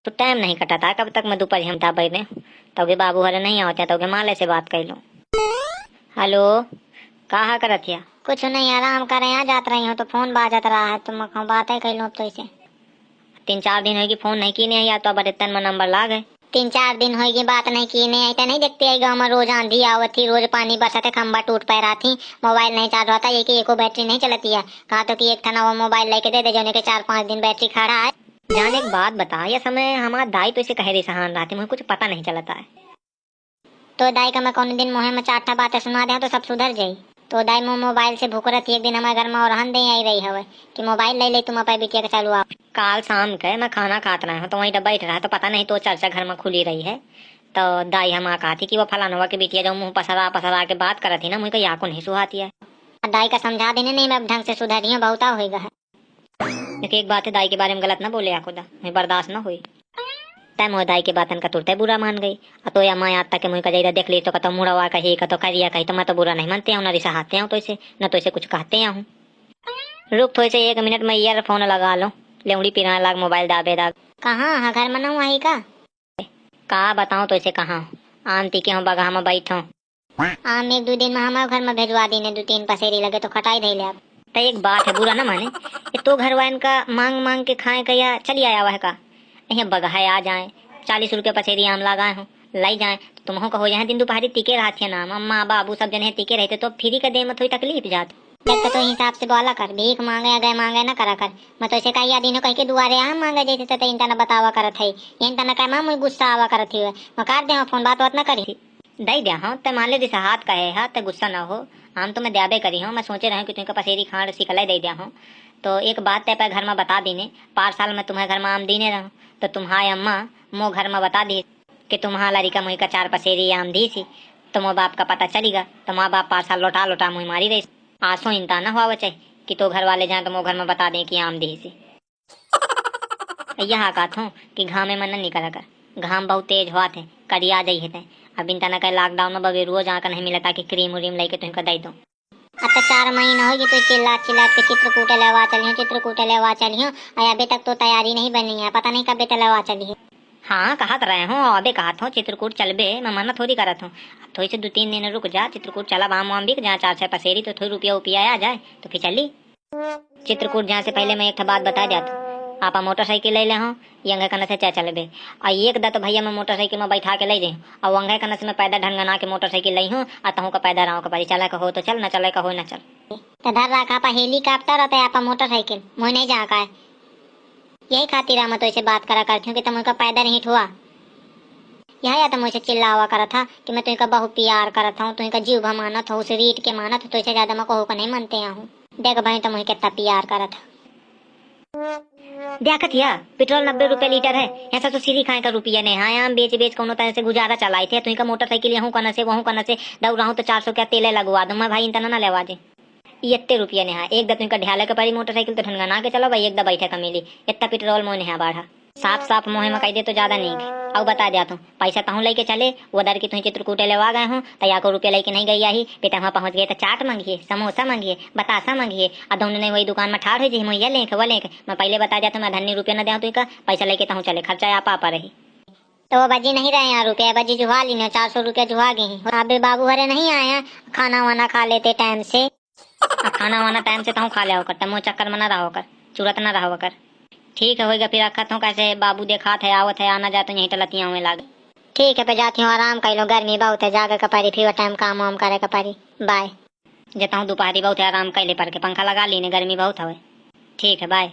तो टाइम नहीं कटा था कब तक मैं दोपहर हम था बैठे तो के बाबू हरे नहीं आते तो के माले से बात कर लो। हेलो कहा करत हिया? कुछ नहीं आराम कर यहाँ जात रही हूँ तो फोन बाजत रहा है तो मैं बात है कर लो। अब तो इसे 3-4 दिन होगी फोन नहीं की नहीं या तो अब रिटर्न में नंबर ला गए। 3-4 दिन होगी बात नहीं की नहीं आई तो नहीं देखती है गाँव में रोज आंधी आवत थी रोज पानी बरसत है खंबा टूट पै रहा थी मोबाइल नहीं चार्ज होता ये कि एको बैटरी नहीं चलती है। कहा तो कि एक थाना वो मोबाइल लेके दे दे जो के 4-5 दिन बैटरी खड़ा है। जाने एक बात बता ये समय हमारा दाई तो इसे कह रही सहान रहा मुझे कुछ पता नहीं चलता है। तो दाई का मैं कौन दिन मुँह में 4 बातें सुना दे तो सब सुधर जाये। तो दाई मुँह मोबाइल से भूख रही एक दिन हमारे घर में और हन दे आई रही है कि मोबाइल ले ले तुम अपने बिटिया के चालू आप। काल शाम के मैं खाना खात रहा हूँ तो वहीं बैठ रहा है तो पता नहीं तो चर्चा घर में खुली रही है तो दाई हम कहा थी कि वो फलानवा के बिटिया जो मुँह पसरा पसरा के बात कर थी ना मुझे या को नहीं सुहाती है। दाई का समझा देने नहीं मैं ढंग से सुधरी हूँ बहुत होगा है। एक बात है दाई के बारे में गलत ना बोले खुदा मैं बर्दाश्त ना हुई तैम हो दाई के बातन का तुरते बुरा मान गई। तो या मैं आता के मुझे कहीं देख ली तो कतो मुड़वा कही कतो करिया कही तो मैं तो बुरा नहीं मानते हूँ न रिसाते हूँ तो इसे न तो इसे कुछ कहते हूँ। रुक थोड़े से 1 मिनट में ईयरफोन लगा लो लेवड़ी पिराने लाग मोबाइल दाबे दाग। कहाँ हाँ घर में ना वही का बताऊँ तो इसे कहाँ आंटी के हूँ बगहा में बैठो आम 1-2 दिन में हमारे घर में भेजवा दी ने 2-3 पसेरी लगे तो खटाई दे ले। अब तो एक बात है बुरा ना माने ये तो घर वाइन का मांग मांग के खाए का या चली आया हुआ है का यहाँ बगहा आ जाए 40 रुपये पसेरी आम लगाए हूँ लाई जाए तो तुम कहो यहाँ दिन दोपहरी टिके रहती है ना अम्मा बाबू सब जने टिके रहते तो फ्री का दे में थोड़ी तकलीफ जात देख तो हिसाब से बोला कर भीख मांगे गए मांगे ना करा कर मैं तो ऐसे कही दिन कह के दुआरे आम मांगे जैसे तो इन तना बतावा करत है इन तना कह मां मुझे गुस्सा आवा करत है मैं काट दे फोन बात ना करी दई दे हाँ ते मान ले जैसे हाथ कहे हा ते गुस्सा ना हो आम तो मैं द्याबे करी हूँ मैं सोचे रहा कि तुमको पसेरी खाड़ सिखलाई दे दिया हूँ तो एक बात तय पर घर में बता दीने 5 साल में तुम्हारे घर में आम दीने रहूँ तो तुम्हारे अम्मा मो घर में बता दी कि तुम्हारा लड़का मुझे का 4 पसेरी आम दी थी तो मो बाप का पता चलेगा तो माँ बाप 5 साल लौटा लौटा मुझे मारी रही आंसू इंता ना हुआ बचे कि तो घर वाले जाए तो मो घर में बता दें कि आम दी सी। यहाँ कहत हूँ कि घाम में मन निकल कर घाम बहुत तेज हुआ थे करिया जाइ है अब इन तना का लॉकडाउन में बगैर रोज आकर नहीं मिला ताकि क्रीम व्रीम लेके तुमको दे दूँ। अब तो 4 महीना होगी तो चिल्ला चिल्ला के चित्रकूट लेवा चली हूँ अभी तक तो तैयारी नहीं बनी है पता नहीं कब लेवा चली है। हाँ कहत रहे हूँ अबे कहत हूँ चित्रकूट चलबे मैं मना थोड़ी करत हूँ थोड़ी से 2-3 दिन रुक जा चित्रकूट चला आम वाम बिक जहाँ 4-6 पसेरी तो थोड़ी रुपया उपया आ जाए तो फिर चली चित्रकूट जहाँ से पहले मैं एक बात बता जाता आप मोटरसाइकिल ले ले हो यंगे कन से चाय चलबे एक दा तो भैया मैं मोटरसाइकिल में बैठा के ले जाऊँ और वंगे कन से मैं पैदा ढंगना के मोटरसाइकिल लाई हूँ आता हूँ का पैदा रहा कपारी चला का हो तो चल न चले का हो न चल तो धर रखा पा हेलीकॉप्टर रहता है आप मोटरसाइकिल मुझे नहीं जा का है यही खातिर मैं तो इसे बात करा करती हूँ कि तुम उनका पैदा नहीं हुआ यह या तो मुझे चिल्ला हुआ करा था कि मैं तुमका बहुत प्यार करता हूँ तुमका जीव मानत हो उसे रीट के मानत हो तो इसे ज्यादा मैं कहू का नहीं मानते हूँ देख भाई तो मुझे कितना प्यार करा था देखत या पेट्रोल 90 रुपए लीटर है ऐसा तो सीरी खाए का रुपया नहीं हाँ आम बेच बेच कोनो तरह से गुजारा चलाए थे तुमका मोटरसाइकिल यहाँ कन से वहाँ कन से दौड़ रहा हूँ तो 400 क्या तेले लगवा दूँ मैं भाई इतना ना लेवा दे इतने रुपया नहीं एक दा तुमका ढाले के पड़ी मोटरसाइकिल तो ढंगा ना के चलो भाई एक दा बैठे का मिली इतना पेट्रोल मोह नहीं बाढ़ा साफ साफ मोहे में कह दे तो ज्यादा नहीं अब बता जाता हूँ पैसा कहूँ लेके चले वो दर की तुम चित्रकूटे लेवा गए हूँ तो या को रुपया लेके नहीं गई ही बेटा वहाँ पहुँच गए तो चाट मांगिए समोसा मांगिए बतासा मांगिए और दोनों ने वही दुकान में ठाड़ हो जी मैं ये लेंगे वो लेंगे मैं पहले बता जाता हूँ मैं धन्य रुपया न दूँ तुमका पैसा लेके तो चले खर्चा आप पापा रही तो वो बजी नहीं रहे यहाँ रुपया बजी जुहा ली 400 रुपया जुहा गए हैं अभी बाबू हरे नहीं आए हैं खाना वाना खा लेते टाइम से खाना वाना टाइम से तो खा लिया होकर तमो चक्कर में ना रहा होकर चूरत ना रहा होकर ठीक है होगा फिर रखा हूँ कैसे बाबू देखा थे आवत है आना जाते यहीं टलतियाँ हुए लागे ठीक है पे जाती हूँ आराम कर लो गर्मी बहुत है जाकर कपारी फिर टाइम काम वाम करे कपारी बाय जता हूँ दोपहरी बहुत है आराम कर ले पर के पंखा लगा ली गर्मी बहुत है ठीक है बाय।